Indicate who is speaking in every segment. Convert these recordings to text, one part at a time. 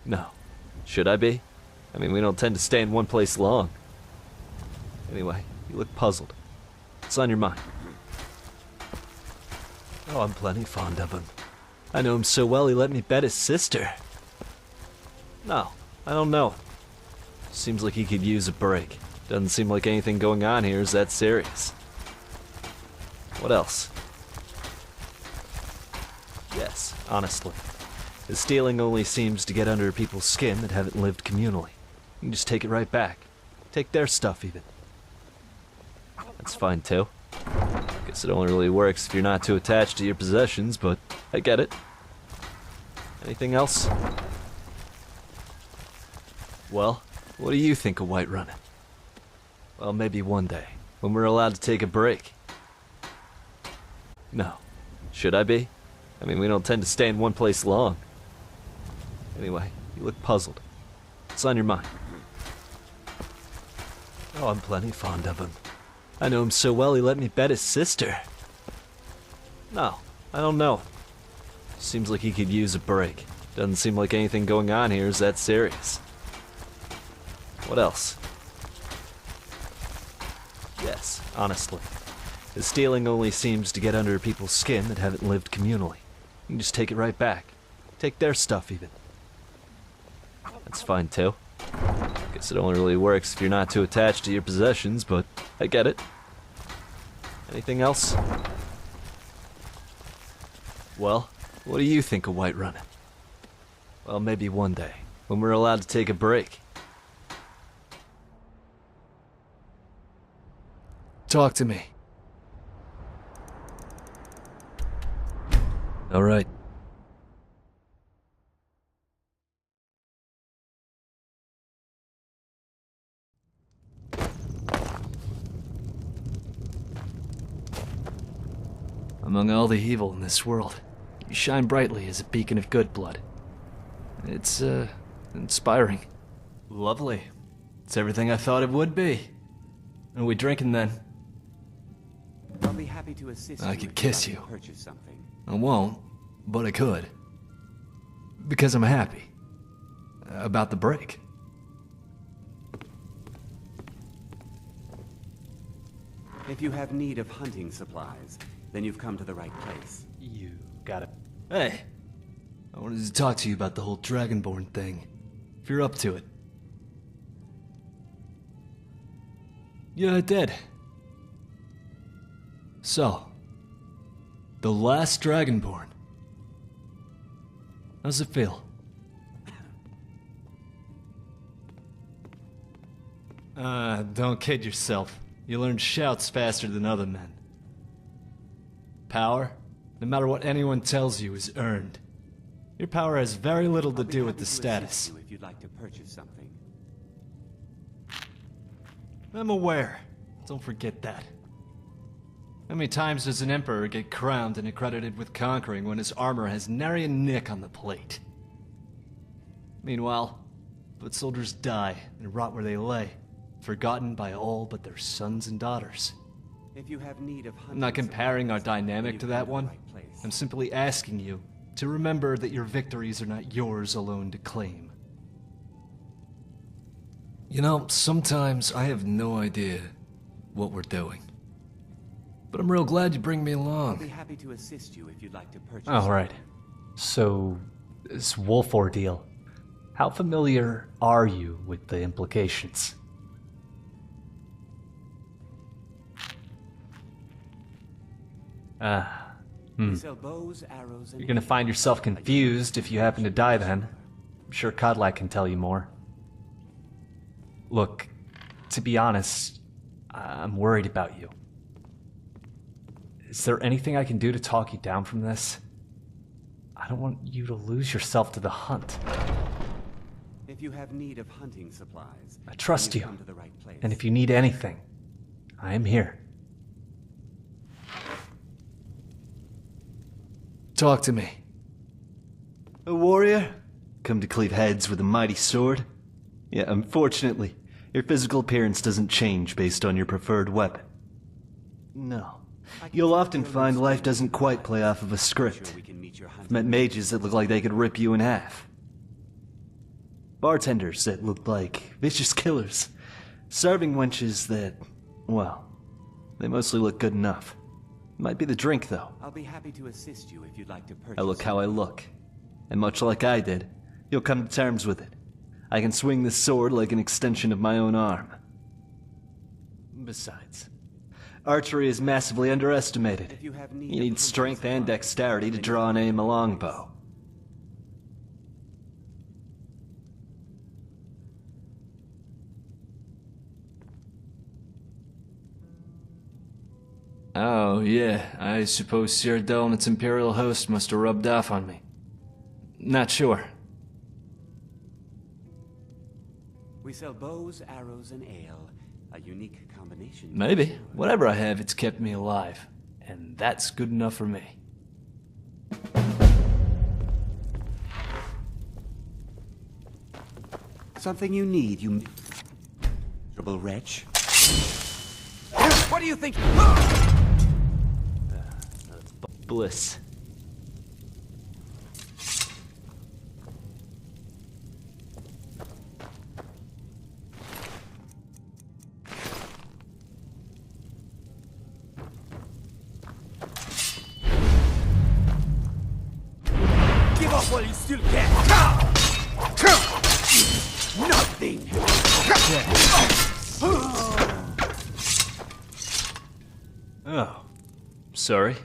Speaker 1: No. Should I be? I mean, we don't tend to stay in one place long. Anyway, you look puzzled. What's on your mind? Oh, I'm plenty fond of him. I know him so well he let me bet his sister. No, I don't know him. Seems like he could use a break. Doesn't seem like anything going on here is that serious. What else? Yes, honestly. The stealing only seems to get under people's skin that haven't lived communally. You can just take it right back. Take their stuff, even. That's fine, too. Guess it only really works if you're not too attached to your possessions, but I get it. Anything else? Well, what do you think of Whiterun? Well, maybe one day, when we're allowed to take a break. No. Should I be? I mean, we don't tend to stay in one place long. Anyway, you look puzzled. What's on your mind? Oh, I'm plenty fond of him. I know him so well he let me bet his sister. No, I don't know him. Seems like he could use a break. Doesn't seem like anything going on here is that serious. What else? Yes, honestly. The stealing only seems to get under people's skin that haven't lived communally. You can just take it right back. Take their stuff, even. That's fine, too. Guess it only really works if you're not too attached to your possessions, but I get it. Anything else? Well, what do you think of Whiterun? Well, maybe one day, when we're allowed to take a break. Talk to me. All right. Among all the evil in this world, you shine brightly as a beacon of good blood. It's, inspiring. Lovely. It's everything I thought it would be. Are we drinking then?
Speaker 2: I'll be happy to assist
Speaker 1: I
Speaker 2: you
Speaker 1: could
Speaker 2: if
Speaker 1: kiss
Speaker 2: you'd
Speaker 1: you.
Speaker 2: like to purchase something.
Speaker 1: I won't, but I could. Because I'm happy. About the break.
Speaker 2: If you have need of hunting supplies, then you've come to the right place.
Speaker 1: You got it. Hey! I wanted to talk to you about the whole Dragonborn thing. If you're up to it. Yeah, I did. So, the last Dragonborn. How's it feel? Don't kid yourself. You learn shouts faster than other men. Power, no matter what anyone tells you, is earned. Your power has very little to do with the status.
Speaker 2: If you'd like to purchase something.
Speaker 1: I'm aware. Don't forget that. How many times does an emperor get crowned and accredited with conquering when his armor has nary a nick on the plate? Meanwhile, foot soldiers die and rot where they lay, forgotten by all but their sons and daughters.
Speaker 2: If you have need of hunting
Speaker 1: I'm not comparing our
Speaker 2: supplies,
Speaker 1: dynamic
Speaker 2: then
Speaker 1: to
Speaker 2: you've
Speaker 1: that
Speaker 2: come
Speaker 1: one.
Speaker 2: the right place.
Speaker 1: I'm simply asking you to remember that your victories are not yours alone to claim. You know, sometimes I have no idea what we're doing. But I'm real glad you bring me
Speaker 2: I'll be
Speaker 1: along.
Speaker 2: happy to assist you if you'd like to purchase.
Speaker 3: All right. So, this wolf ordeal. How familiar are you with the implications?
Speaker 2: We sell bows, arrows, and
Speaker 3: You're gonna find yourself confused if you happen to die then. I'm sure Kodlak can tell you more. Look, to be honest, I'm worried about you. Is there anything I can do to talk you down from this? I don't want you to lose yourself to the hunt.
Speaker 2: If you have need of hunting supplies,
Speaker 3: I trust
Speaker 2: then
Speaker 3: you,
Speaker 2: you've come to the right place.
Speaker 3: and if you need anything, I am here.
Speaker 1: Talk to me. A warrior? Come to cleave heads with a mighty sword? Yeah, unfortunately, your physical appearance doesn't change based on your preferred weapon. No. You'll often find life doesn't quite play off of a script.
Speaker 2: We can meet your
Speaker 1: I've met mages that look like they could rip you in half. Bartenders that looked like vicious killers. Serving wenches that, well, they mostly look good enough. Might be the drink, though.
Speaker 2: I'll be happy to assist you if you'd like to purchase.
Speaker 1: I look how I look. And much like I did, you'll come to terms with it. I can swing this sword like an extension of my own arm. Besides, archery is massively underestimated.
Speaker 2: If you have need
Speaker 1: You
Speaker 2: of
Speaker 1: need strength and
Speaker 2: supplies,
Speaker 1: dexterity to
Speaker 2: then
Speaker 1: draw and aim a longbow. Oh, yeah, I suppose Cyrodiil and its Imperial host must have rubbed off on me. Not sure.
Speaker 2: We sell bows, arrows, and ale. A unique combination.
Speaker 1: Maybe. Whatever I have, it's kept me alive. And that's good enough for me.
Speaker 2: Something you need, you miserable wretch. What do you think?
Speaker 1: Bliss.
Speaker 2: Give up while you still can. Nothing.
Speaker 1: Oh. Sorry.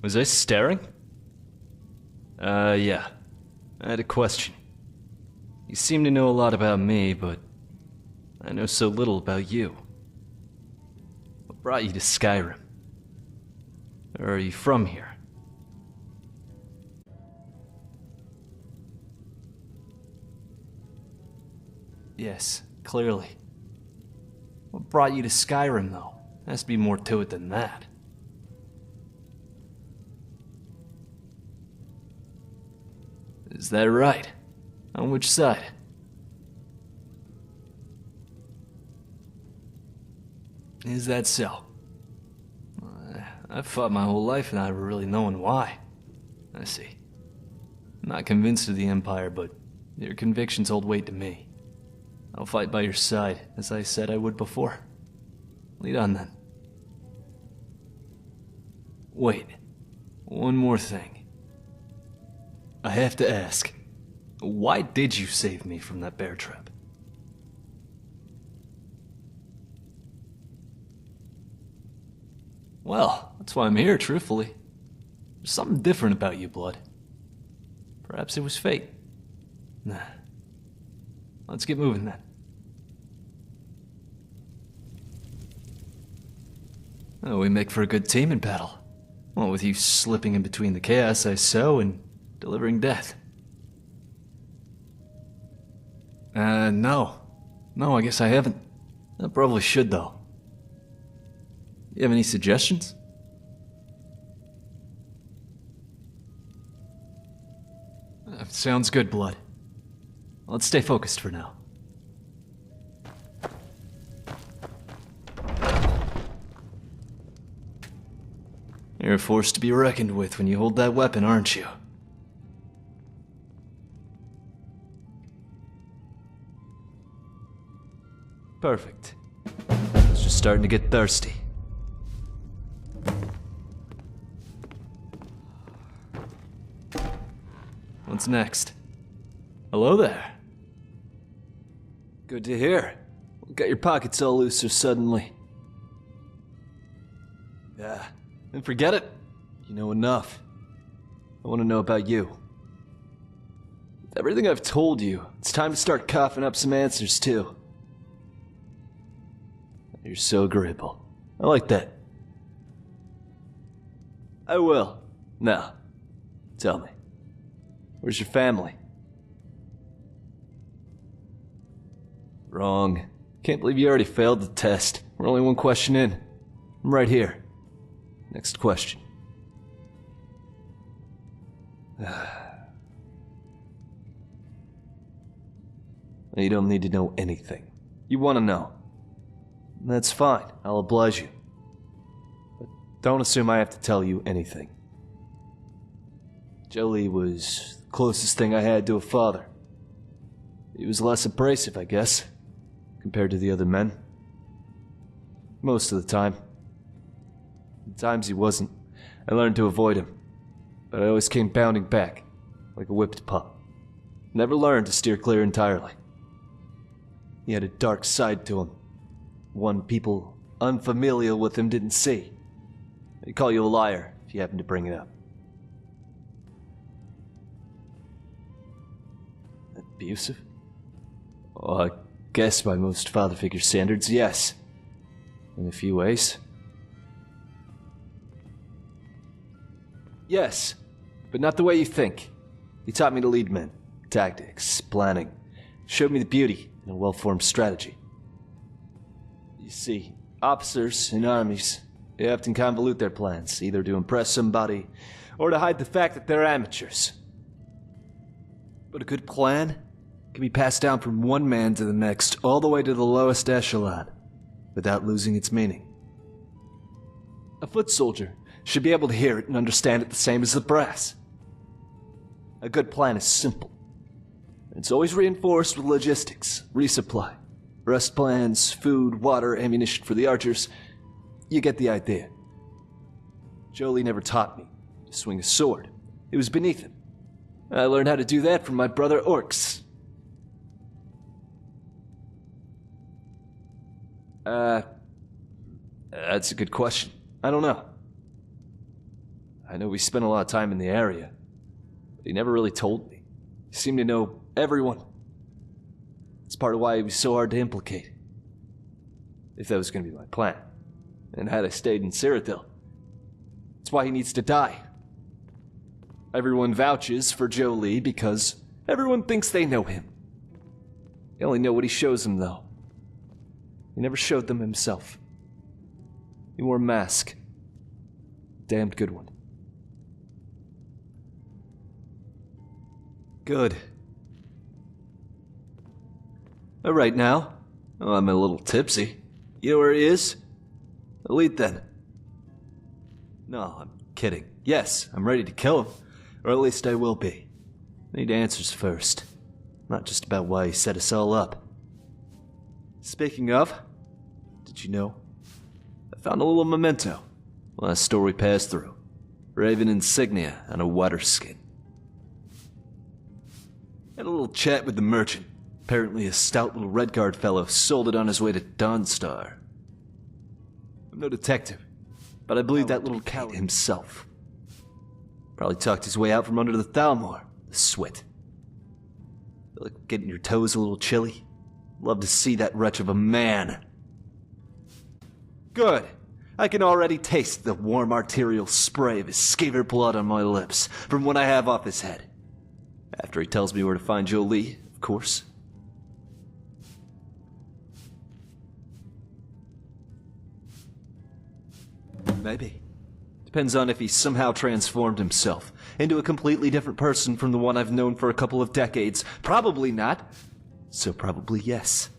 Speaker 1: Was I staring? Yeah. I had a question. You seem to know a lot about me, but I know so little about you. What brought you to Skyrim? Or are you from here? Yes, clearly. What brought you to Skyrim, though? There has to be more to it than that. Is that right? On which side? Is that so? I've fought my whole life and I've really known why. I see. I'm not convinced of the Empire, but your convictions hold weight to me. I'll fight by your side, as I said I would before. Lead on then. Wait. One more thing. I have to ask, why did you save me from that bear trap? Well, that's why I'm here, truthfully. There's something different about you, Blood. Perhaps it was fate. Nah. Let's get moving then. Oh, we make for a good team in battle. Well, with you slipping in between the chaos I sow and delivering death. No. No, I guess I haven't. I probably should, though. You have any suggestions? Sounds good, Blood. Let's stay focused for now. You're a force to be reckoned with when you hold that weapon, aren't you? Perfect. It's just starting to get thirsty. What's next? Hello there. Good to hear. Got your pockets all loose so suddenly. Yeah, and forget it. You know enough. I want to know about you. With everything I've told you, it's time to start coughing up some answers too. You're so agreeable. I like that. I will. Now, tell me. Where's your family? Wrong. Can't believe you already failed the test. We're only one question in. I'm right here. Next question. You don't need to know anything. You want to know. That's fine. I'll oblige you. But don't assume I have to tell you anything. Jolie was the closest thing I had to a father. He was less abrasive, I guess, compared to the other men. Most of the time. The times he wasn't, I learned to avoid him. But I always came bounding back, like a whipped pup. Never learned to steer clear entirely. He had a dark side to him. One people unfamiliar with him didn't see. They'd call you a liar if you happened to bring it up. Abusive? Well, I guess by most father figure standards, yes. In a few ways. Yes, but not the way you think. He taught me to lead men, tactics, planning, showed me the beauty in a well-formed strategy. You see, officers in armies, they often convolute their plans, either to impress somebody or to hide the fact that they're amateurs. But a good plan can be passed down from one man to the next, all the way to the lowest echelon, without losing its meaning. A foot soldier should be able to hear it and understand it the same as the brass. A good plan is simple. It's always reinforced with logistics, resupply, rest plans, food, water, ammunition for the archers. You get the idea. Jolie never taught me to swing a sword. It was beneath him. I learned how to do that from my brother Orcs. That's a good question. I don't know. I know we spent a lot of time in the area, but he never really told me. He seemed to know everyone. It's part of why he was so hard to implicate. If that was going to be my plan. And had I stayed in Cyrodiil. It's why he needs to die. Everyone vouches for Jolie because everyone thinks they know him. They only know what he shows them, though. He never showed them himself. He wore a mask. Damned good one. Good. Alright now. Oh, I'm a little tipsy. You know where he is? Elite then. No, I'm kidding. Yes, I'm ready to kill him. Or at least I will be. I need answers first. Not just about why he set us all up. Speaking of, did you know? I found a little memento. Last store we passed through. Raven insignia on a water skin. Had a little chat with the merchant. Apparently a stout little Redguard fellow sold it on his way to Dawnstar. I'm no detective, but I believe that little cat himself. Probably talked his way out from under the Thalmor. The sweat. Feel like getting your toes a little chilly? Love to see that wretch of a man. Good. I can already taste the warm arterial spray of his skeever blood on my lips from what I have off his head. After he tells me where to find Jolie, of course. Maybe. Depends on if he somehow transformed himself into a completely different person from the one I've known for a couple of decades. Probably not. So probably yes.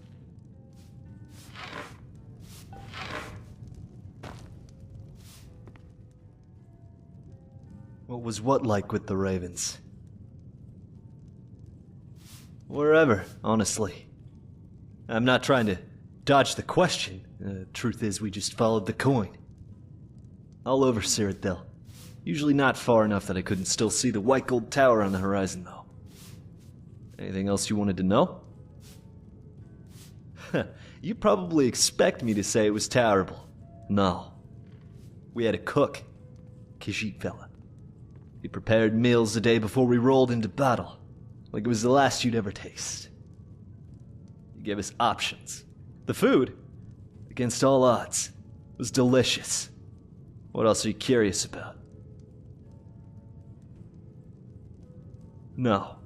Speaker 1: What was what like with the Ravens? Wherever, honestly. I'm not trying to dodge the question. Truth is, we just followed the coin. All over Cyrodiil. Usually not far enough that I couldn't still see the white gold tower on the horizon, though. Anything else you wanted to know? You probably expect me to say it was terrible. No. We had a cook. Khajiit fella. He prepared meals the day before we rolled into battle. Like it was the last you'd ever taste. He gave us options. The food, against all odds, was delicious. What else are you curious about? No.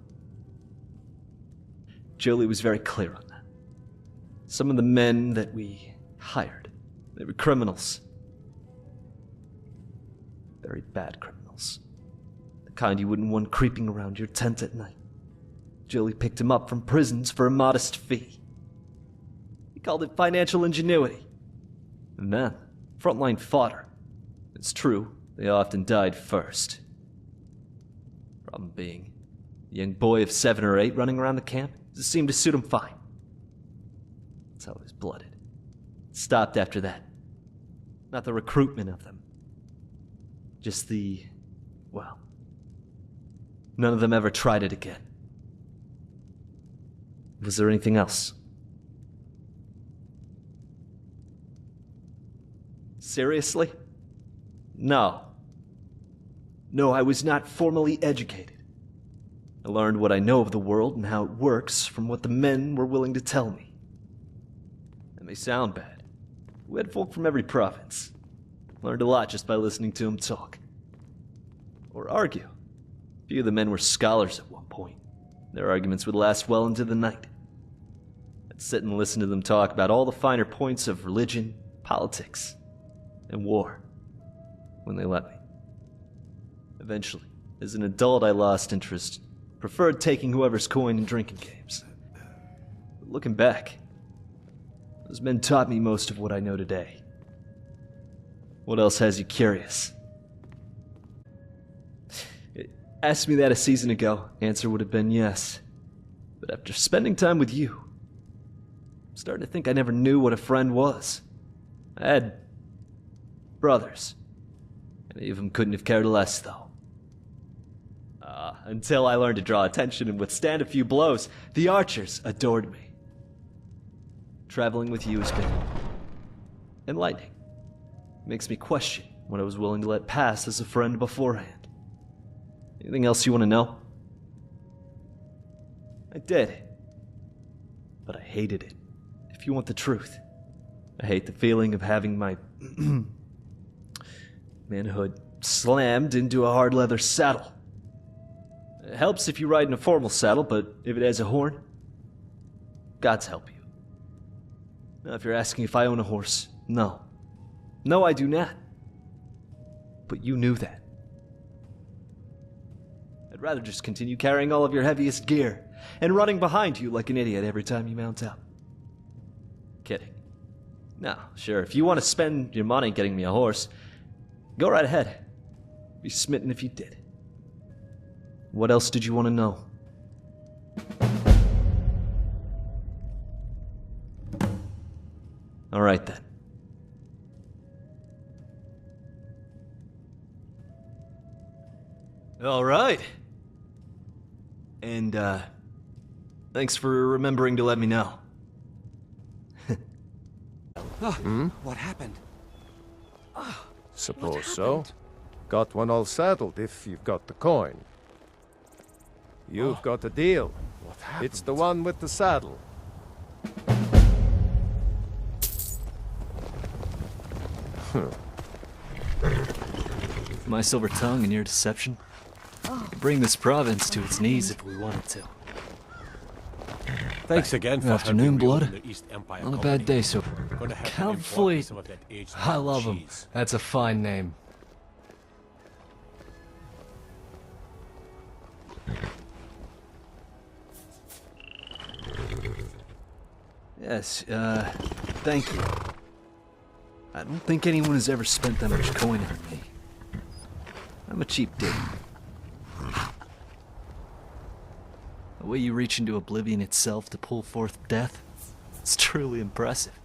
Speaker 1: Jolie was very clear on that. Some of the men that we hired, they were criminals. Very bad criminals. The kind you wouldn't want creeping around your tent at night. Jolie picked him up from prisons for a modest fee. He called it financial ingenuity. And then, frontline fodder. It's true, they often died first. Problem being, a young boy of 7 or 8 running around the camp, It seemed to suit him fine. That's how I was blooded. It stopped after that. Not the recruitment of them. Just well, none of them ever tried it again. Was there anything else? Seriously? No. No, I was not formally educated. I learned what I know of the world and how it works from what the men were willing to tell me. That may sound bad. We had folk from every province. Learned a lot just by listening to them talk. Or argue. A few of the men were scholars at one point. Their arguments would last well into the night. I'd sit and listen to them talk about all the finer points of religion, politics, and war when they let me. Eventually, as an adult, I lost interest. Preferred taking whoever's coin and drinking games. But looking back, those men taught me most of what I know today. What else has you curious? Asked me that a season ago, answer would have been yes. But after spending time with you, I'm starting to think I never knew what a friend was. I had brothers. Any of them couldn't have cared less, though. Until I learned to draw attention and withstand a few blows, the archers adored me. Traveling with you has been enlightening. Makes me question what I was willing to let pass as a friend beforehand. Anything else you want to know? I did. But I hated it, if you want the truth. I hate the feeling of having my manhood slammed into a hard leather saddle. It helps if you ride in a formal saddle, but if it has a horn, God's help you. Now, if you're asking if I own a horse, no. No, I do not. But you knew that. I'd rather just continue carrying all of your heaviest gear and running behind you like an idiot every time you mount up. Kidding. No, sure, if you want to spend your money getting me a horse, go right ahead. Be smitten if you did. What else did you want to know? All right, then. All right. And, thanks for remembering to let me know.
Speaker 2: What happened?
Speaker 4: Suppose so. Got one all settled if you've got the coin. You've got a deal.
Speaker 2: What happened?
Speaker 4: It's the one with the saddle.
Speaker 1: My silver tongue and your deception could bring this province to its knees if we wanted to.
Speaker 5: Thanks again for
Speaker 1: Good afternoon,
Speaker 5: helping me
Speaker 1: Blood.
Speaker 5: open the East Empire
Speaker 1: Not a
Speaker 5: Company.
Speaker 1: bad day so far.
Speaker 5: Gonna have to
Speaker 3: Count
Speaker 5: import
Speaker 3: Fleet.
Speaker 5: some of that aged
Speaker 3: I love him.
Speaker 5: cheese.
Speaker 3: That's a fine name.
Speaker 1: Yes, thank you. I don't think anyone has ever spent that much coin on me. I'm a cheap date. The way you reach into oblivion itself to pull forth death, it's truly impressive.